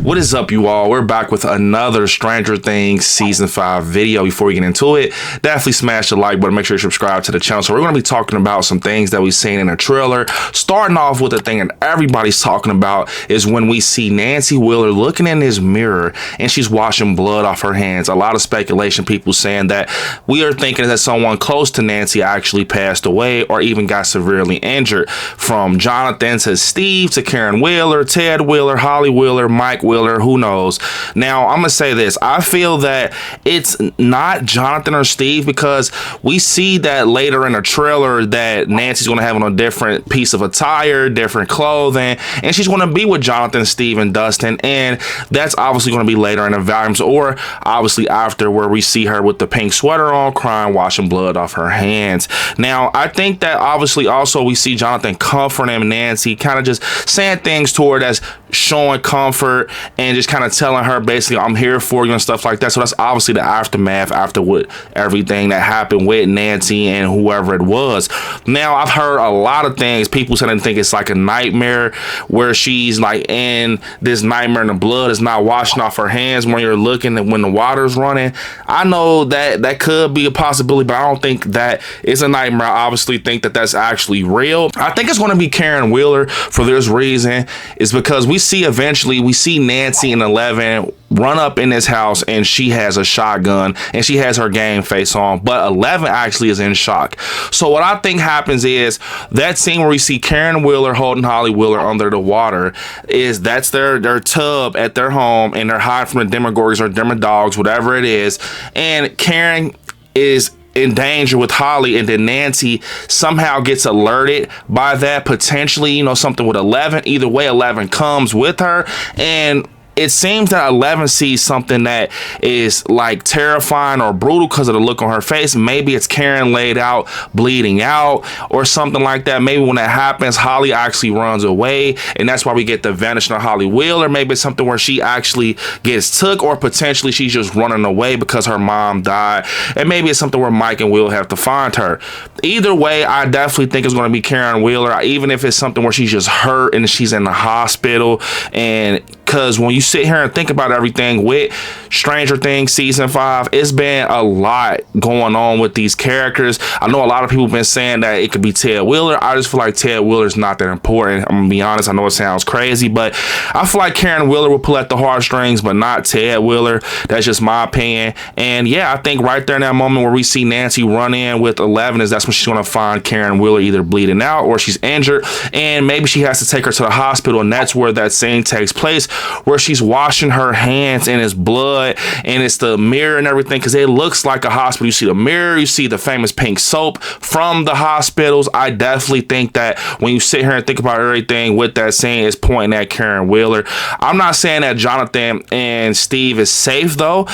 What is up, you all? We're back with another Stranger Things Season 5 video. Before we get into it, definitely smash the like button. Make sure you subscribe to the channel. So we're going to be talking about some things that we've seen in the trailer. Starting off with the thing that everybody's talking about is when we see Nancy Wheeler looking in his mirror and she's washing blood off her hands. A lot of speculation, people saying that we are thinking that someone close to Nancy actually passed away or even got severely injured. From Jonathan to Steve to Karen Wheeler, Ted Wheeler, Holly Wheeler, Mike Wheeler, who knows. Now I'm gonna say this, I feel that it's not Jonathan or Steve because we see that later in the trailer that Nancy's gonna have on a different piece of attire, different clothing, and she's gonna be with Jonathan, Steve, and Dustin, and that's obviously gonna be later in the volumes, or obviously after, where we see her with the pink sweater on, crying, washing blood off her hands. Now I think that obviously also we see Jonathan comforting Nancy, kind of just saying things toward as showing comfort and just kind of telling her basically, I'm here for you and stuff like that. So that's obviously the aftermath after what everything that happened with Nancy and whoever it was. Now I've heard a lot of things, people saying they think it's like a nightmare where she's like in this nightmare and the blood is not washing off her hands when you're looking at when the water's running. I know that that could be a possibility, but I don't think that it's a nightmare. I obviously think that that's actually real. I think it's going to be Karen Wheeler for this reason, is because we see eventually Nancy and 11 run up in this house and she has a shotgun and she has her game face on, but 11 actually is in shock. So what I think happens is that scene where we see Karen Wheeler holding Holly Wheeler under the water, is that's their tub at their home, and they're hiding from the Demogorgons or Demodogs, whatever it is, and Karen is in danger with Holly, and then Nancy somehow gets alerted by that, potentially, you know, something with 11. Either way, 11 comes with her, and it seems that 11 sees something that is like terrifying or brutal because of the look on her face. Maybe it's Karen laid out, bleeding out, or something like that. Maybe when that happens, Holly actually runs away, and that's why we get the vanishing of Holly Wheeler. Maybe it's something where she actually gets took, or potentially she's just running away because her mom died. And maybe it's something where Mike and Will have to find her. Either way, I definitely think it's going to be Karen Wheeler, even if it's something where she's just hurt and she's in the hospital. And because when you sit here and think about everything with Stranger Things Season 5, it's been a lot going on with these characters. I know a lot of people have been saying that it could be Ted Wheeler. I just feel like Ted Wheeler's not that important. I'm gonna be honest, I know it sounds crazy, but I feel like Karen Wheeler will pull at the heartstrings, but not Ted Wheeler. That's just my opinion. And yeah, I think right there in that moment where we see Nancy run in with 11 is that's when she's gonna find Karen Wheeler either bleeding out or she's injured, and maybe she has to take her to the hospital, and that's where that scene takes place, where she's washing her hands and it's blood and it's the mirror and everything, because it looks like a hospital. You see the mirror, you see the famous pink soap from the hospitals. I definitely think that when you sit here and think about everything with that scene, it's pointing at Karen Wheeler. I'm not saying that Jonathan and Steve is safe though,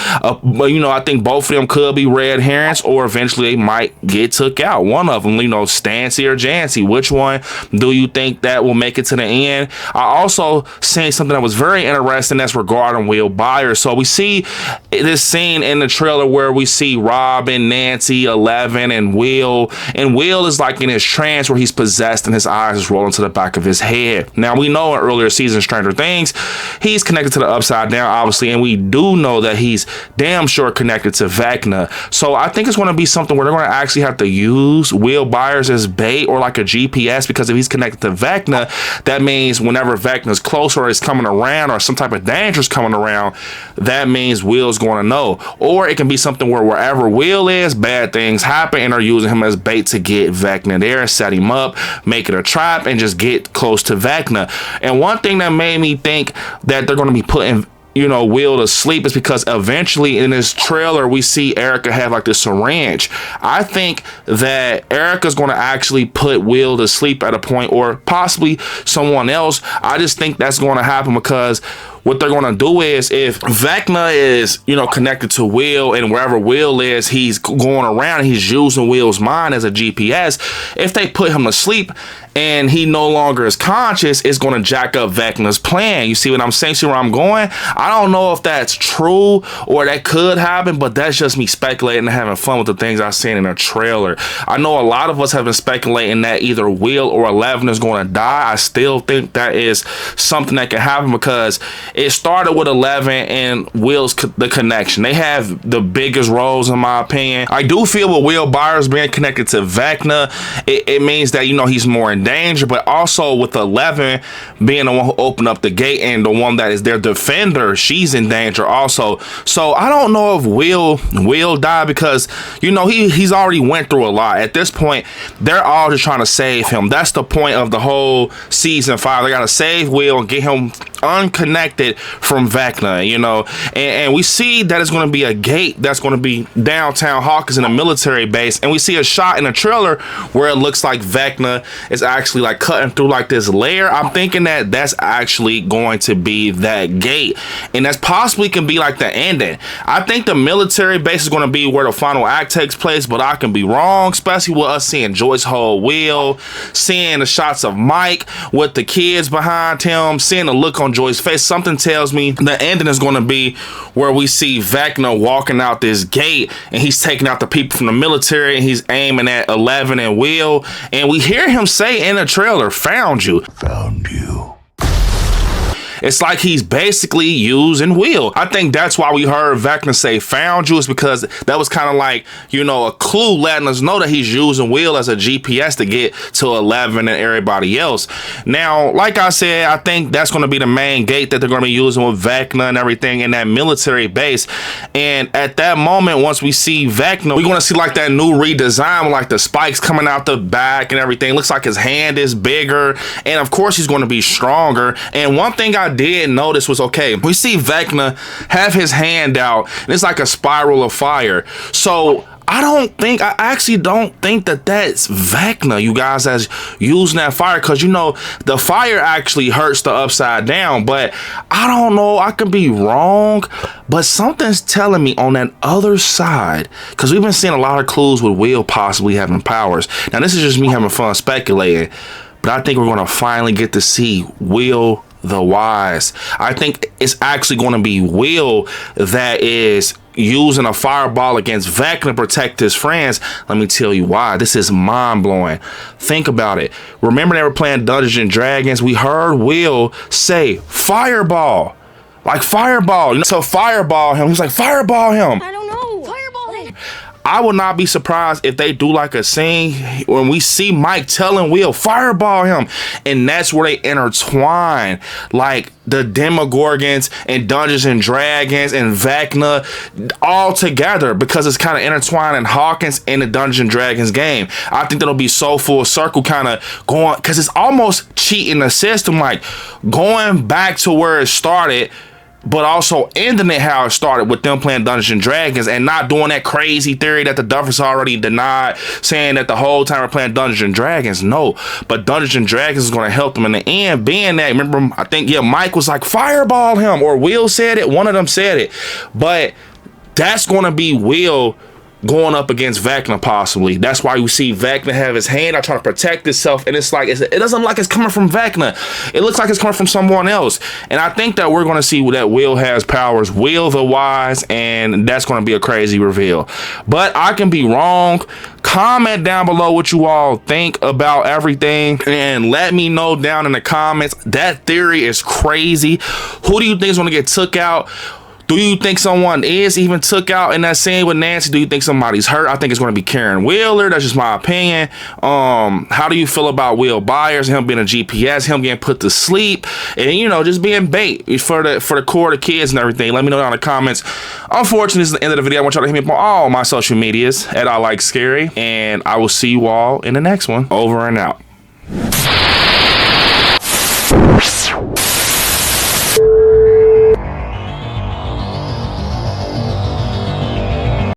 but you know, I think both of them could be red herrings, or eventually they might get took out. One of them, you know, Stancy or Jancy. Which one do you think that will make it to the end? I also seen something that was very interesting, that's regarding Will Byers. So we see this scene in the trailer where we see Robin, Nancy, 11, and Will is like in his trance where he's possessed and his eyes is rolling to the back of his head. Now we know in earlier seasons Stranger Things he's connected to the Upside Down, obviously, and we do know that he's damn sure connected to Vecna. So I think it's going to be something where they're going to actually have to use Will Byers as bait or like a GPS, because if he's connected to Vecna, that means whenever Vecna's close or is coming around or some type of danger's coming around, that means Will's going to know. Or it can be something where wherever Will is, bad things happen and are using him as bait to get Vecna there, set him up, make it a trap, and just get close to Vecna. And one thing that made me think that they're going to be putting, you know, Will to sleep is because eventually in this trailer we see Erica have like this syringe. I think that Erica's going to actually put Will to sleep at a point, or possibly someone else. I just think that's going to happen because what they're going to do is, if Vecna is, you know, connected to Will, and wherever Will is, he's going around and he's using Will's mind as a GPS. If they put him to sleep and he no longer is conscious, it's going to jack up Vecna's plan. You see what I'm saying? See where I'm going? I don't know if that's true or that could happen, but that's just me speculating and having fun with the things I've seen in a trailer. I know a lot of us have been speculating that either Will or 11 is going to die. I still think that is something that can happen, because it started with 11 and Will's the connection. They have the biggest roles in my opinion. I do feel with Will Byers being connected to Vecna, it means that, you know, he's more in danger, but also with 11 being the one who opened up the gate and the one that is their defender, she's in danger also. So I don't know if Will will die because, you know, he's already went through a lot. At this point, they're all just trying to save him. That's the point of the whole season 5. They gotta save Will and get him unconnected from Vecna, you know, and we see that it's going to be a gate that's going to be downtown Hawkins in a military base, and we see a shot in a trailer where it looks like Vecna is actually like cutting through like this layer. I'm thinking that that's actually going to be that gate, and that's possibly can be like the ending. I think the military base is going to be where the final act takes place, but I can be wrong, especially with us seeing Joyce hold Will, seeing the shots of Mike with the kids behind him, seeing the look on Joyce's face. Something tells me the ending is going to be where we see Vecna walking out this gate and he's taking out the people from the military and he's aiming at 11 and Will, and we hear him say in the trailer, "Found you." Found you. It's like he's basically using Will. I think that's why we heard Vecna say "found you," is because that was kind of like, you know, a clue letting us know that he's using Will as a GPS to get to 11 and everybody else. Now, like I said, I think that's going to be the main gate that they're going to be using with Vecna and everything in that military base. And at that moment, once we see Vecna, we're going to see like that new redesign with like the spikes coming out the back and everything. Looks like his hand is bigger, and of course he's going to be stronger. And one thing I did notice was, okay, we see Vecna have his hand out and it's like a spiral of fire. So I actually don't think that that's Vecna, you guys, as using that fire, because, you know, the fire actually hurts the upside down. But I don't know, I could be wrong, but something's telling me on that other side, because we've been seeing a lot of clues with Will possibly having powers. Now this is just me having fun speculating, but I think we're going to finally get to see Will the Wise. I think it's actually going to be Will that is using a fireball against Vecna to protect his friends. Let me tell you why. This is mind-blowing. Think about it. Remember they were playing Dungeons and Dragons? We heard Will say fireball. Like fireball. You know, so fireball him. He's like, fireball him. I don't know. Fireball him. I would not be surprised if they do like a scene when we see Mike telling Will, fireball him. And that's where they intertwine like the Demogorgons and Dungeons and Dragons and Vecna all together, because it's kind of intertwining Hawkins and the Dungeons and Dragons game. I think that'll be so full circle, kind of going, because it's almost cheating the system, like going back to where it started, but also ending it how it started with them playing Dungeons and Dragons, and not doing that crazy theory that the Duffers already denied, saying that the whole time we're playing Dungeons and Dragons. No, but Dungeons and Dragons is going to help them in the end, being that, remember, I think, yeah, Mike was like, fireball him, or Will said it, one of them said it, but that's going to be Will going up against Vecna possibly. That's why you see Vecna have his hand out trying to protect itself, and it's like, it doesn't look like it's coming from Vecna. It looks like it's coming from someone else. And I think that we're going to see that Will has powers, Will the Wise, and that's going to be a crazy reveal. But I can be wrong. Comment down below what you all think about everything, and let me know down in the comments. That theory is crazy. Who do you think is going to get took out? Do you think someone is even took out in that scene with Nancy? Do you think somebody's hurt? I think it's going to be Karen Wheeler. That's just my opinion. How do you feel about Will Byers, him being a GPS, him getting put to sleep, and, you know, just being bait for the core of the kids and everything? Let me know down in the comments. Unfortunately, this is the end of the video. I want y'all to hit me up on all my social medias at ILIKESCARY, and I will see you all in the next one. Over and out.